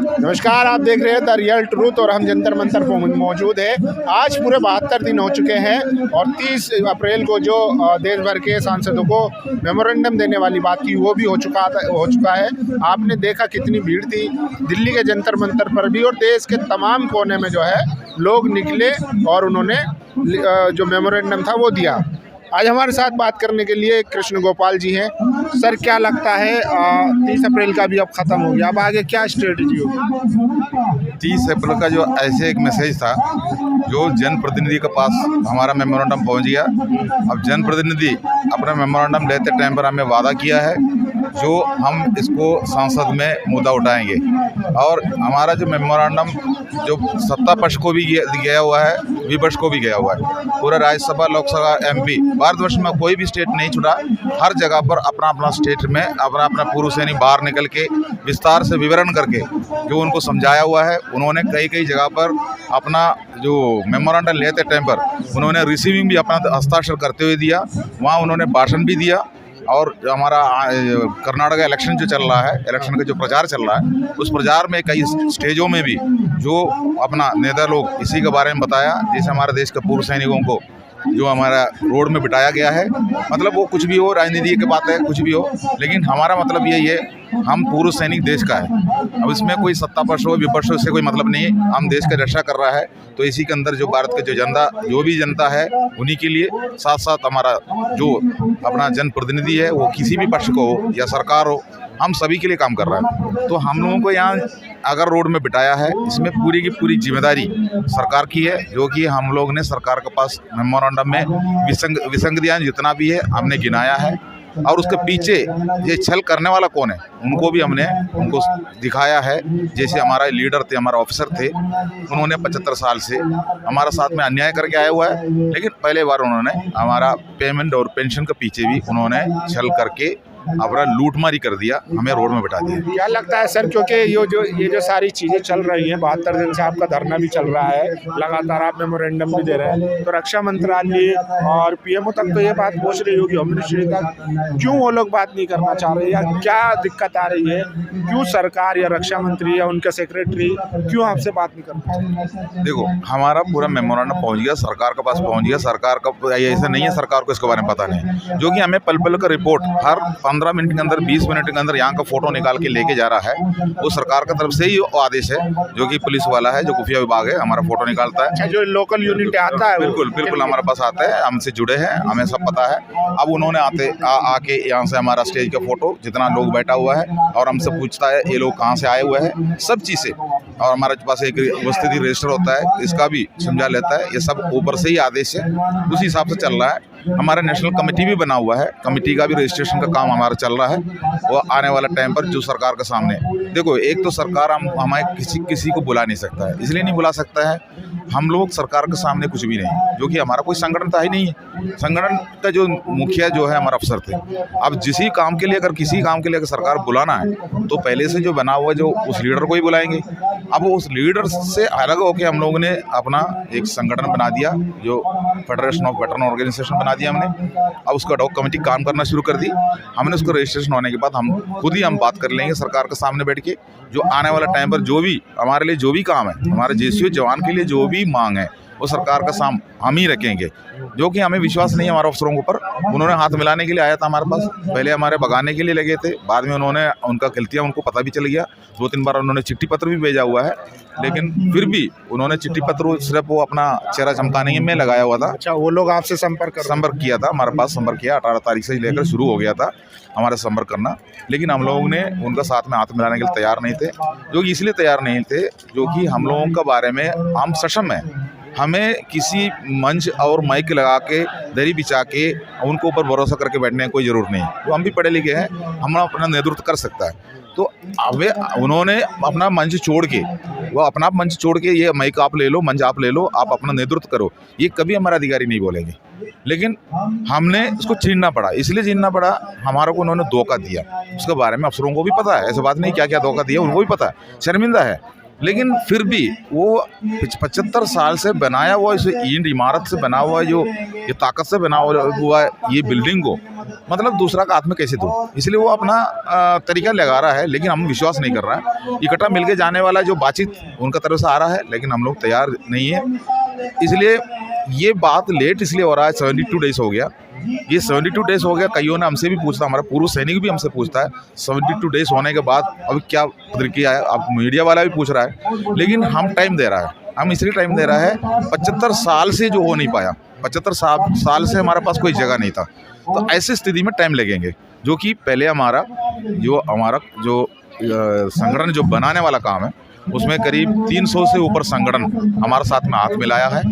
नमस्कार, आप देख रहे हैं द रियल ट्रूथ और हम जंतर मंतर पर मौजूद है। आज पूरे 72 दिन हो चुके हैं और 30 अप्रैल को जो देश भर के सांसदों को मेमोरेंडम देने वाली बात की वो भी हो चुका है। आपने देखा कितनी भीड़ थी दिल्ली के जंतर मंतर पर भी, और देश के तमाम कोने में जो है लोग निकले और उन्होंने जो मेमोरेंडम था वो दिया। आज हमारे साथ बात करने के लिए कृष्ण गोपाल जी हैं। सर, क्या लगता है 30 अप्रैल का भी अब ख़त्म हो गया, अब आगे क्या स्ट्रेटजी होगी? 30 अप्रैल का जो ऐसे एक मैसेज था जो जनप्रतिनिधि के पास हमारा मेमोरेंडम पहुंच गया। अब जनप्रतिनिधि अपना मेमोरेंडम लेते टाइम पर हमें वादा किया है जो हम इसको संसद में मुद्दा उठाएंगे, और हमारा जो मेमोरेंडम जो सत्ता पक्ष को भी गया हुआ है, विपक्ष को भी गया हुआ है। पूरा राज्यसभा, लोकसभा, एमपी, भारतवर्ष में कोई भी स्टेट नहीं छूटा। हर जगह पर अपना अपना स्टेट में अपना पूर्व सैनिक बाहर निकल के विस्तार से विवरण करके जो उनको समझाया हुआ है। उन्होंने कई जगह पर अपना जो मेमोरेंडम लेते टाइम पर उन्होंने रिसीविंग भी अपना हस्ताक्षर करते हुए दिया। वहाँ उन्होंने भाषण भी दिया, और हमारा कर्नाटक इलेक्शन जो चल रहा है, इलेक्शन का जो प्रचार चल रहा है, उस प्रचार में कई स्टेजों में भी जो अपना नेता लोग इसी के बारे में बताया। जैसे हमारे देश के पूर्व सैनिकों को जो हमारा रोड में बिठाया गया है, मतलब वो कुछ भी हो, राजनीति की बात है, कुछ भी हो, लेकिन हमारा मतलब यही है, हम पूर्व सैनिक देश का है। अब इसमें कोई सत्ता पक्ष हो, विपक्ष हो, से कोई मतलब नहीं है। हम देश का रक्षा कर रहा है, तो इसी के अंदर जो भारत का जो भी जनता है उन्हीं के लिए, साथ साथ हमारा जो अपना जनप्रतिनिधि है वो किसी भी पक्ष को हो या सरकार हो, हम सभी के लिए काम कर रहा है। तो हम लोगों को यहाँ अगर रोड में बिठाया है, इसमें पूरी की पूरी जिम्मेदारी सरकार की है, जो कि हम लोग ने सरकार के पास मेमोरेंडम में विसंगतियाँ जितना भी है हमने गिनाया है, और उसके पीछे ये छल करने वाला कौन है उनको भी हमने उनको दिखाया है। जैसे हमारा लीडर थे, हमारा ऑफिसर थे, उन्होंने 75 साल से हमारा साथ में अन्याय करके आया हुआ है, लेकिन पहले बार उन्होंने हमारा पेमेंट और पेंशन के पीछे भी उन्होंने छल करके अपना लूटमारी कर दिया, हमें रोड में बिठा दिया। क्या लगता है सर, क्योंकि ये जो सारी चीज़ें चल रही हैं, 72 दिन से आपका धरना भी चल रहा है, लगातार आप मेमोरेंडम भी दे रहे हैं, तो रक्षा मंत्रालय और पीएमओ तक तो ये बात पहुँच रही होगी, होम मिनिस्ट्री तक, क्यों वो लोग बात नहीं करना चाह रहे, या क्या दिक्कत आ रही है? क्यों सरकार या रक्षा मंत्री या उनके सेक्रेटरी क्यों आपसे बात नहीं करना चाहते? देखो, हमारा पूरा मेमोरेंडम पहुंच गया, सरकार के पास पहुंच गया। सरकार का ऐसा नहीं है सरकार को इसके बारे में पता नहीं, जो कि हमें पल पल का रिपोर्ट हर 15 मिनट के अंदर, 20 मिनट के अंदर यहाँ का फोटो निकाल के लेके जा रहा है। वो सरकार की तरफ से ही आदेश है, जो कि पुलिस वाला है, जो खुफिया विभाग है, हमारा फोटो निकालता है। अच्छा, जो लोकल यूनिट आता है, बिल्कुल हमारे पास आता है, हमसे जुड़े हैं, हमें सब पता है। अब उन्होंने आके यहाँ से हमारा स्टेज का फोटो जितना लोग बैठा हुआ है और हमसे पूछता है ये लोग कहाँ से आए हुए हैं, सब चीज़ें, और हमारे पास एक उपस्थिति रजिस्टर होता है, इसका भी समझा लेता है। ये सब ऊपर से ही आदेश है, उसी हिसाब से चल रहा है। हमारा नेशनल कमेटी भी बना हुआ है, कमेटी का भी रजिस्ट्रेशन का काम हमारा चल रहा है। वो आने वाला टाइम पर जो सरकार के सामने, देखो, एक तो सरकार हमें किसी को बुला नहीं सकता है, इसलिए नहीं बुला सकता है, हम लोग सरकार के सामने कुछ भी नहीं, जो कि हमारा कोई संगठन था ही नहीं है। संगठन का जो मुखिया जो है हमारा अफसर थे। अब किसी काम के लिए अगर सरकार बुलाना है, तो पहले से जो बना हुआ जो उस लीडर को ही बुलाएंगे। अब उस लीडर से अलग होकर हम लोगों ने अपना एक संगठन बना दिया, जो फेडरेशन ऑफ वेटरन ऑर्गेनाइजेशन बना दिया हमने। अब उसका डॉग कमेटी काम करना शुरू कर दी हमने। उसको रजिस्ट्रेशन होने के बाद हम बात कर लेंगे सरकार के सामने बैठ के, जो आने वाला टाइम पर जो भी हमारे लिए जो भी काम है, हमारे जेसीओ जवान के लिए जो भी मांग है, वो सरकार का साम हम ही रखेंगे। जो कि हमें विश्वास नहीं है हमारे अफसरों के ऊपर। उन्होंने हाथ मिलाने के लिए आया था हमारे पास, पहले हमारे भगाने के लिए लगे थे, बाद में उन्होंने उनका गलतियाँ उनको पता भी चल गया। 2-3 बार उन्होंने चिट्ठी पत्र भी भेजा हुआ है, लेकिन फिर भी उन्होंने चिट्ठी पत्र सिर्फ वो अपना चेहरा चमकाने में लगाया हुआ था। अच्छा, वो लोग आपसे संपर्क किया था, हमारे पास संपर्क किया। 18 तारीख से लेकर शुरू हो गया था हमारा संपर्क करना, लेकिन हम लोगों ने उनका साथ में हाथ मिलाने के लिए तैयार नहीं थे। जो कि इसलिए तैयार नहीं थे, जो कि हम लोगों के बारे में हम सक्षम हैं। हमें किसी मंच और माइक लगा के, दरी बिछा के उनको ऊपर भरोसा करके बैठने की कोई ज़रूरत नहीं। तो हम भी पढ़े लिखे हैं, हम अपना नेतृत्व कर सकता है। तो अब उन्होंने अपना मंच छोड़ के, वो अपना मंच छोड़ के, ये माइक आप ले लो, मंच आप ले लो, आप अपना नेतृत्व करो, ये कभी हमारा अधिकारी नहीं बोलेंगे। लेकिन हमने उसको छीनना पड़ा, इसलिए छीनना पड़ा, हमारे को उन्होंने धोखा दिया। उसके बारे में अफसरों को भी पता है, ऐसा बात नहीं क्या क्या धोखा दिया, उनको भी पता है, शर्मिंदा है। लेकिन फिर भी वो 75 साल से बनाया हुआ इस ईंट इमारत से बना हुआ जो ये ताकत से बना हुआ ये बिल्डिंग को मतलब दूसरा का हाथ में कैसे दो, इसलिए वो अपना तरीका लगा रहा है, लेकिन हम विश्वास नहीं कर रहा है। इकट्ठा मिलके जाने वाला जो बातचीत उनका तरफ से आ रहा है, लेकिन हम लोग तैयार नहीं है। इसलिए ये बात लेट इसलिए हो रहा है, 72 डेज हो गया, ये 72 डेज हो गया। कईयों ने हमसे भी पूछता, हमारा पूर्व सैनिक भी हमसे पूछता है 72 डेज होने के बाद अब क्या प्रतिक्रिया है, अब मीडिया वाला भी पूछ रहा है, लेकिन हम टाइम दे रहा है। हम इसलिए टाइम दे रहा है, 75 साल से जो हो नहीं पाया, 75 साल से हमारे पास कोई जगह नहीं था, तो ऐसी स्थिति में टाइम लगेंगे। जो कि पहले हमारा जो संगठन जो बनाने वाला काम है उसमें करीब 300 से ऊपर संगठन हमारे साथ में हाथ मिलाया है।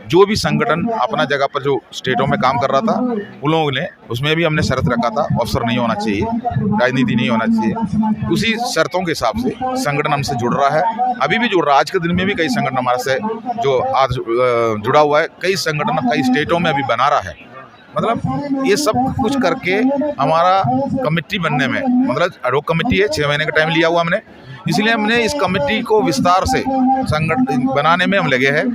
जो भी संगठन अपना जगह पर जो स्टेटों में काम कर रहा था उन लोगों ने उसमें भी हमने शर्त रखा था, अफसर नहीं होना चाहिए, राजनीति नहीं होना चाहिए। उसी शर्तों के हिसाब से संगठन हमसे जुड़ रहा है, अभी भी जुड़ रहा है। आज के दिन में भी कई संगठन हमारे से जो आज जुड़ा हुआ है, कई संगठन कई स्टेटों में अभी बना रहा है। मतलब ये सब कुछ करके हमारा कमेटी बनने में, मतलब एडहॉक कमेटी है, 6 महीने का टाइम लिया हुआ हमने, इसलिए हमने इस कमेटी को विस्तार से संगठन बनाने में हम लगे हैं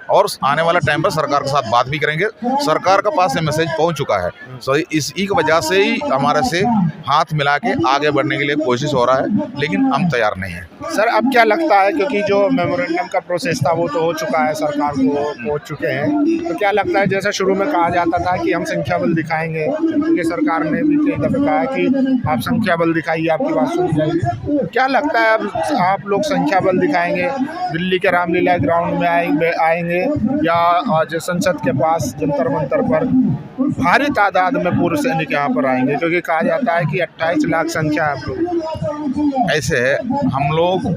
और आने वाला टाइम पर सरकार के साथ बात भी करेंगे। सरकार के पास ये मैसेज पहुंच चुका है, सो इसी की वजह से ही हमारे से हाथ मिला के आगे बढ़ने के लिए कोशिश हो रहा है, लेकिन हम तैयार नहीं हैं। सर अब क्या लगता है, क्योंकि जो मेमोरेंडम का प्रोसेस था वो तो हो चुका है, सरकार को पहुंच चुके हैं, तो क्या लगता है जैसा शुरू में कहा जाता था कि हम संख्या बल दिखाएंगे, क्योंकि सरकार ने भी कई दफ़े कहा है कि आप संख्या बल दिखाइए, आपकी बात सुनी जाएगी, क्या लगता है अब आप लोग संख्या बल दिखाएंगे, दिल्ली के रामलीला ग्राउंड में आएंगे या आज संसद के पास जंतर मंतर पर भारी तादाद में पूर्व सैनिक यहाँ पर आएंगे, क्योंकि कहा जाता है कि 28 लाख संख्या है आप लोग। ऐसे है, हम लोग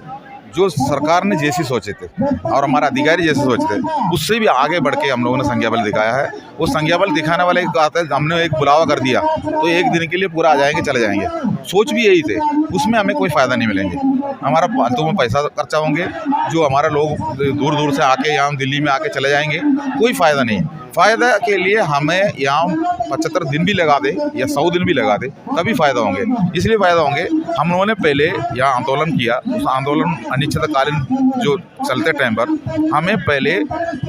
जो सरकार ने जैसी सोचे थे और हमारा अधिकारी जैसे सोचते थे उससे भी आगे बढ़ के हम लोगों ने संख्या बल दिखाया है। वो संख्या बल दिखाने वाले का आता है, हमने एक बुलावा कर दिया तो एक दिन के लिए पूरा आ जाएंगे, चले जाएंगे। सोच भी यही थे, उसमें हमें कोई फ़ायदा नहीं मिलेंगे, हमारा फालतू में पैसा खर्चा होंगे। जो हमारा लोग दूर दूर से आके यहाँ दिल्ली में आके चले जाएंगे, कोई फ़ायदा नहीं है। फ़ायदा के लिए हमें यहाँ 75 दिन भी लगा दे या 100 दिन भी लगा दे तभी फ़ायदा होंगे। इसलिए फ़ायदा होंगे, हम लोगों ने पहले यहाँ आंदोलन किया, उस आंदोलन अनिश्चितकालीन जो चलते टाइम पर हमें पहले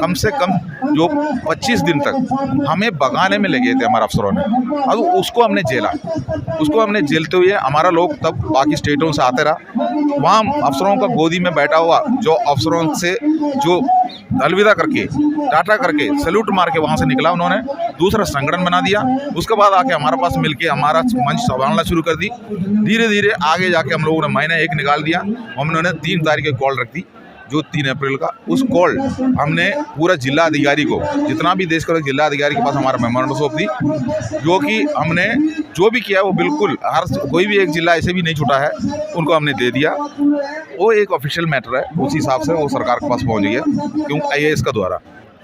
कम से कम जो 25 दिन तक हमें भगाने में लगे थे हमारे अफसरों ने। अब उसको हमने झेला, उसको हमने झेलते हुए हमारा लोग तब बाकी स्टेटों से आते रहा, वहाँ अफसरों का गोदी में बैठा हुआ जो अफसरों से जो अलविदा करके टाटा करके सैल्यूट मार के वहाँ से निकला, उन्होंने दूसरा संगठन बना दिया। उसके बाद आके हमारे पास मिलके हमारा मंच संभालना शुरू कर दी। धीरे धीरे आगे जाके हम लोगों ने महीना एक निकाल दिया। हमने 3 तारीख की कॉल रख दी, जो 3 अप्रैल का, उस कॉल हमने पूरा जिला अधिकारी को, जितना भी देश का जिला अधिकारी के पास हमारा मेमोरेंडम सौंप दी, जो कि हमने जो भी किया वो बिल्कुल कोई भी एक जिला ऐसे भी नहीं छूटा है, उनको हमने दे दिया। वो एक ऑफिशियल मैटर है, उसी हिसाब से वो सरकार के पास पहुंच गया क्योंकि IAS का द्वारा।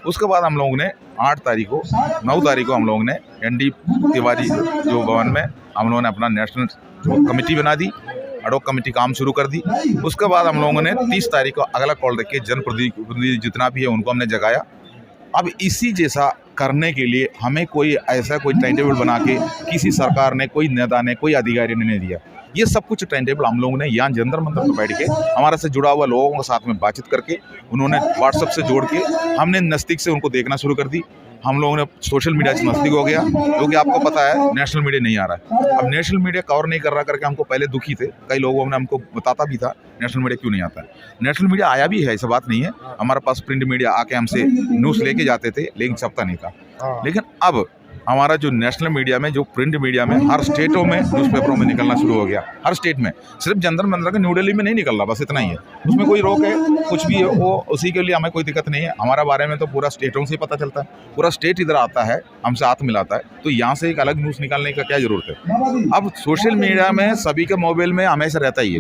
उसके बाद हम लोगों ने 9 तारीख को हम लोगों ने ND तिवारी जो भवन में हम लोगों ने अपना नेशनल जो कमेटी बना दी, एडहॉक कमेटी काम शुरू कर दी। उसके बाद हम लोगों ने 30 तारीख को अगला कॉल रख के जनप्रतिनिधि जितना भी है उनको हमने जगाया। अब इसी जैसा करने के लिए हमें कोई ऐसा कोई टाइम टेबल बना के किसी सरकार ने, कोई नेता ने, कोई अधिकारी ने नहीं दिया। ये सब कुछ टाइम टेबल हम लोगों ने यहाँ जंतर मंतर पर बैठ के हमारे से जुड़ा हुआ लोगों के साथ में बातचीत करके, उन्होंने व्हाट्सएप से जोड़ के हमने नज़दीक से उनको देखना शुरू कर दी। हम लोगों ने सोशल मीडिया से नज़दीक हो गया, क्योंकि आपको पता है नेशनल मीडिया नहीं आ रहा है। अब नेशनल मीडिया कवर नहीं कर रहा करके हमको पहले दुखी थे, कई लोगों ने हमको बताता भी था नेशनल मीडिया क्यों नहीं आता है। नेशनल मीडिया आया भी है, ऐसा बात नहीं है। हमारे पास प्रिंट मीडिया आके हमसे न्यूज़ लेके जाते थे, लेकिन छपता नहीं था। लेकिन अब हमारा जो नेशनल मीडिया में, जो प्रिंट मीडिया में, हर स्टेटों में न्यूज़पेपरों में निकलना शुरू हो गया। हर स्टेट में, सिर्फ जंतर मंतर का न्यू दिल्ली में नहीं निकल रहा, बस इतना ही है। उसमें कोई रोक है, कुछ भी है, वो उसी के लिए हमें कोई दिक्कत नहीं है। हमारा बारे में तो पूरा स्टेटों से ही पता चलता है, पूरा स्टेट इधर आता है, हमसे हाथ मिलाता है, तो यहाँ से एक अलग न्यूज़ निकालने का क्या ज़रूरत है। अब सोशल मीडिया में सभी के मोबाइल में हमेशा रहता ही है।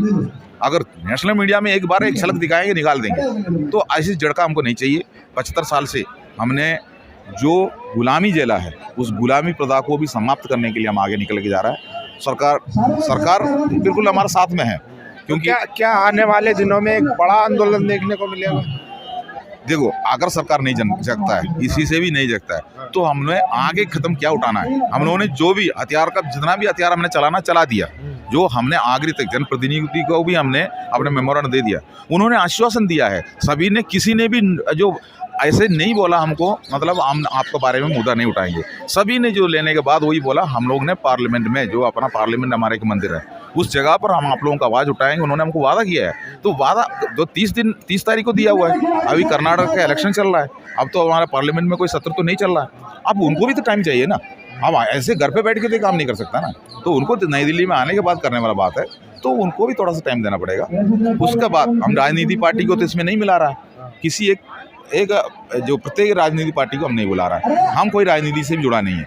अगर नेशनल मीडिया में एक बार एक झलक दिखाएंगे, निकाल देंगे, तो ऐसी झड़का हमको नहीं चाहिए। 75 साल से हमने जो गुलामी झेला है, उस गुलामी प्रथा को भी समाप्त करने के लिए हम आगे निकल के जा रहा है। सरकार बिल्कुल हमारे साथ में है, क्योंकि क्या आने वाले दिनों में एक बड़ा आंदोलन देखने को मिलेगा? देखो, अगर सरकार नहीं जगता है, इसी से भी नहीं जगता है, तो हमने आगे खत्म क्या उठाना है। हम लोगों ने जो भी हथियार का, जितना भी हथियार हमने चलाना चला दिया। जो हमने आखिरी तक जनप्रतिनिधि को भी हमने अपने मेमोरेंडम दे दिया। उन्होंने आश्वासन दिया है, सभी ने, किसी ने भी जो ऐसे नहीं बोला हमको, मतलब हम आपके बारे में मुद्दा नहीं उठाएंगे। सभी ने जो लेने के बाद वही बोला, हम लोग ने पार्लियामेंट में, जो अपना पार्लियामेंट हमारे एक मंदिर है, उस जगह पर हम आप लोगों का आवाज़ उठाएंगे। उन्होंने हमको वादा किया है, तो वादा जो 30 तारीख को दिया हुआ है। अभी कर्नाटक का इलेक्शन चल रहा है, अब तो हमारा पार्लियामेंट में कोई सत्र तो नहीं चल रहा है। अब उनको भी तो टाइम चाहिए ना, अब ऐसे घर पे बैठ के तो काम नहीं कर सकता ना, तो उनको तो नई दिल्ली में आने के बाद करने वाला बात है, तो उनको भी थोड़ा सा टाइम देना पड़ेगा। उसके बाद हम राजनीति पार्टी को तो इसमें नहीं मिला रहा है, किसी एक जो प्रत्येक राजनीति पार्टी को हम नहीं बुला रहा है। हम कोई राजनीति से भी जुड़ा नहीं है,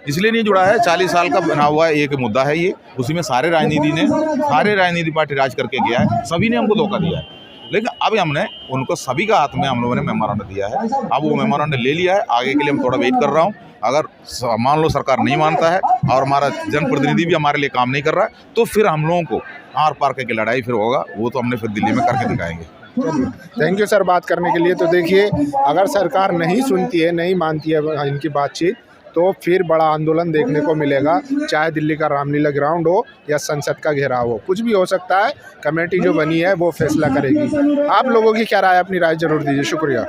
इसलिए नहीं जुड़ा है, 40 साल का बना हुआ एक मुद्दा है ये, उसी में सारे राजनीति पार्टी राज करके गया है, सभी ने हमको धोखा दिया है। लेकिन अब हमने उनको सभी का हाथ में हम लोगों ने मेमोरेंडम दिया है, अब वो मेमोरेंडम ले लिया है। आगे के लिए हम थोड़ा वेट कर रहा हूँ, अगर मान लो सरकार नहीं मानता है और हमारा जनप्रतिनिधि भी हमारे लिए काम नहीं कर रहा है, तो फिर हम लोगों को आर पार की लड़ाई फिर होगा, वो तो हमने फिर दिल्ली में करके दिखाएंगे। थैंक यू सर बात करने के लिए। तो देखिए, अगर सरकार नहीं सुनती है, नहीं मानती है इनकी बातचीत, तो फिर बड़ा आंदोलन देखने को मिलेगा, चाहे दिल्ली का रामलीला ग्राउंड हो या संसद का घेराव हो, कुछ भी हो सकता है। कमेटी जो बनी है वो फैसला करेगी। आप लोगों की क्या राय, अपनी राय जरूर दीजिए। शुक्रिया।